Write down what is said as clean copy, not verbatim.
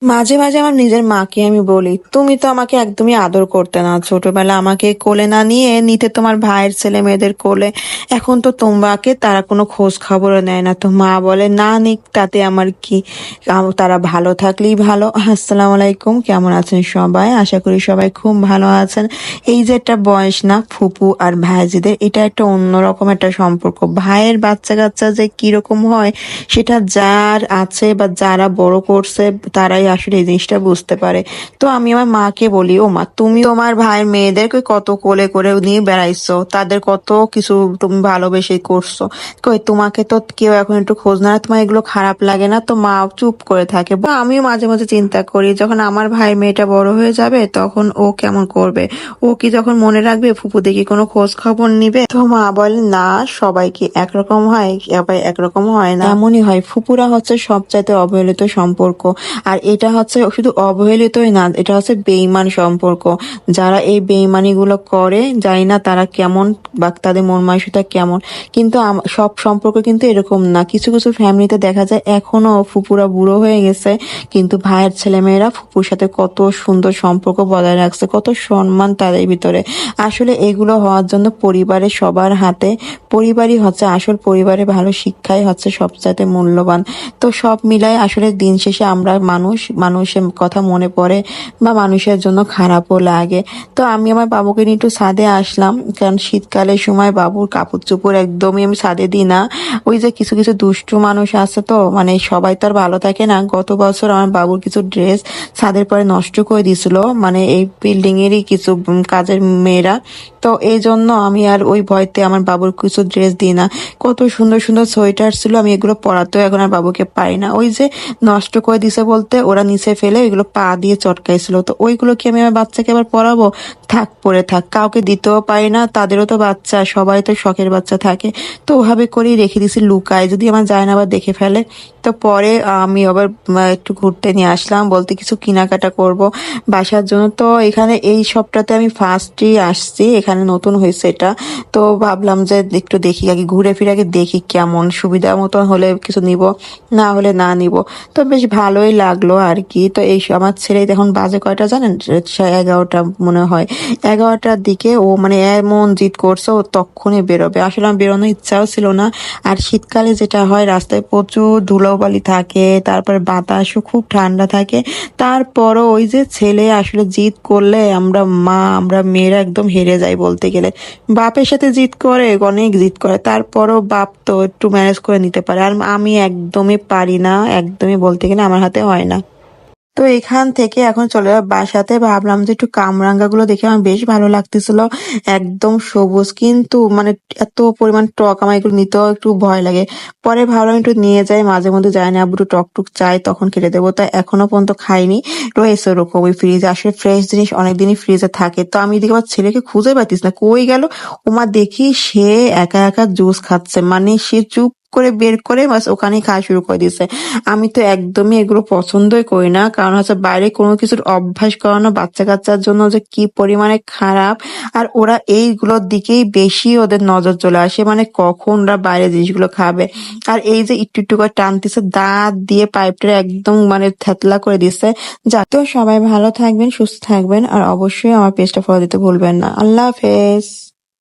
মাঝে মাঝে আমার নিজের মাকে আমি বলি, তুমি তো আমাকে একদমই আদর করতে না, ছোটবেলা আমাকে কোলে না নিয়ে নিতে তোমার ভাইয়ের ছেলে মেয়েদের কোলে। এখন তো তোমাকে তারা কোনো খোঁজ খবরও নেয় না। তো মা বলে, না নিক, তাতে আমার কি, তারা ভালো থাকলেই ভালো। আসসালামু আলাইকুম, কেমন আছেন সবাই? আশা করি সবাই খুব ভালো আছেন। এই যে একটা বয়স না, ফুপু আর ভাইজিদের, এটা একটা অন্যরকম একটা সম্পর্ক। ভাইয়ের বাচ্চা কাচ্চা যে কিরকম হয়, সেটা যার আছে বা যারা বড় করছে তারাই আসলে এই জিনিসটা বুঝতে পারে। তো আমি আমার মাকে বলি, ও মা, তুমি তোমার ভাইয়ের মেয়েদেরকে কত কোলে করে নিয়ে বেড়াইছো, তাদের কত কিছু তুমি ভালোবেসে করছো, কই তোমাকে তো কেউ এখন একটু খোঁজ না, তোমার এগুলো খারাপ লাগে না? তো মা চুপ করে থাকে। বা আমিও মাঝে মাঝে চিন্তা করি, যখন আমার ভাই মেয়েটা বড় হয়ে যাবে তখন ও কেমন করবে, ও কি যখন মনে রাখবে ফুপু দেখি কোনো খোঁজ খবর নিবে? তো মা বলে, না, সবাই কি একরকম হয়, সবাই একরকম হয় না, এমনই হয়। ফুপুরা হচ্ছে সবচাইতে অবহেলিত সম্পর্ক। আর এটা হচ্ছে শুধু অবহেলিতই না, এটা হচ্ছে বেইমান সম্পর্ক। যারা এই বেইমানি গুলো করে, জানি না তারা কেমন বা তাদের মন মানসিকতা কেমন। কিন্তু সব সম্পর্ক কিন্তু এরকম না। কিছু কিছু ফ্যামিলিতে দেখা যায় এখনো ফুপুরা বুড়ো হয়ে গেছে, কিন্তু ভাইয়ের ছেলেমেয়েরা ফুপুর সাথে কত সুন্দর সম্পর্ক বজায় রাখছে, কত সম্মান তাদের ভিতরে। আসলে এগুলো হওয়ার জন্য পরিবারের সবার হাতে, পরিবারই হচ্ছে আসল, পরিবারের ভালো শিক্ষাই হচ্ছে সবচাইতে মূল্যবান। তো সব মিলাই আসলে দিন শেষে আমরা মানুষ, মানুষের কথা মনে পড়ে বা মানুষের জন্য খারাপও লাগে। তো আমি আমার বাবুকে নিয়ে একটু ছাদে আসলাম, কারণ শীতকালের সময় বাবুর কাপড় চোপড় একদমই আমি ছাদে দিই না। ওই যে কিছু কিছু দুষ্টু মানুষ আছে, তো মানে সবাই তো আর ভালো থাকে না। গত বছর আমার বাবুর কিছু ড্রেস ছাদের পরে নষ্ট করে দিছিল, মানে এই বিল্ডিং এরই কিছু কাজের মেয়েরা। তো এই জন্য আমি আর ওই ভয়তে আমার বাবুর কিছু ড্রেস দিই না। কত সুন্দর সুন্দর সোয়েটার ছিল, আমি এগুলো পরাতেও এখন আর বাবুকে পারি না। ওই যে নষ্ট করে দিছে বলতে, ওরা নিচে ফেলে ওইগুলো পা দিয়ে চটকাইছিল, তো ওইগুলো কি আমি আমার বাচ্চাকে আবার পরাবো? থাক, পরে থাক, কাউকে দিতেও পারি না, তাদেরও তো বাচ্চা, সবাই তো শখের বাচ্চা থাকে। তো ওভাবে করেই রেখে দিছি লুকায়, যদি আমার যায় না আবার দেখে ফেলে। তো পরে আমি আবার একটু ঘুরতে নিয়ে আসলাম, বলতে কিছু কেনাকাটা করব বাসার জন্য। তো এখানে এই সপ্তাহতে আমি ফার্স্টই আসছি, এখানে নতুন হয়েছে এটা। তো ভাবলাম যে একটু দেখি, আগে ঘুরে ফিরে আগে দেখি কেমন, সুবিধা মতন হলে কিছু নিব, না হলে না নিব। তো বেশ ভালোই লাগলো আর কি। তো এই আমার ছেলে এখন বাজে কয়টা জানেন? 11টা মনে হয়। 11টার দিকে ও মানে এমন জিদ করছে, ও তখনই বেরোবে। আসলে আমার বেরোনোর ইচ্ছাও ছিল না। আর শীতকালে যেটা হয়, রাস্তায় প্রচুর ধুলোবালি থাকে, তারপরে বাতাসও খুব ঠান্ডা থাকে। তারপরও ওই যে ছেলে আসলে জিদ করলে আমরা মেয়েরা একদম হেরে যাই বলতে গেলে। বাপের সাথে জিদ করে, অনেক জিদ করে, তারপরও বাপ তো একটু ম্যানেজ করে নিতে পারে, আর আমি একদমই পারি না, একদমই বলতে গেলে আমার হাতে হয় না। তো এখান থেকে এখন চলে যাবো বাসাতে। ভাবলাম যে একটু কামরাঙ্গা গুলো দেখে আমার বেশ ভালো লাগতেছিল, একদম সবুজ, কিন্তু মানে এত পরিমাণ টক, আমার এগুলো নিতেও একটু ভয় লাগে। পরে ভাবলাম একটু নিয়ে যাই, মাঝে মধ্যে যাই না, আবার একটু টক টুক চাই, তখন খেতে দেবো। তাই এখনো পর্যন্ত খাইনি, রয়েছে ওরকম ওই ফ্রিজে। আসলে ফ্রেশ জিনিস অনেকদিনই ফ্রিজে থাকে। তো আমি এদিকে আমার ছেলেকে খুঁজে পাইতিস না, কই গেল। ওমা দেখি সে একা একা জুস খাচ্ছে, মানে সে চুপ করে বের করে বাস ওখানেই খাওয়া শুরু করে দিছে। আমি তো একদমই এগুলো পছন্দই করি না, কারণ হচ্ছে বাইরে কোনো কিছুর অভ্যাস করানো বাচ্চা কাচ্চার জন্য যে কি পরিমাণে খারাপ। আর ওরা এইগুলোর দিকেই বেশি ওদের নজর চলে আসে, মানে কখন ওরা বাইরে জিনিসগুলো খাবে। আর এই যে একটু একটু করে টানতেছে, দাঁত দিয়ে পাইপটা একদম মানে থেতলা করে দিচ্ছে। যা, তো সবাই ভালো থাকবেন, সুস্থ থাকবেন, আর অবশ্যই আমার পেজটা ফলো দিতে ভুলবেন না। আল্লাহ হাফেজ।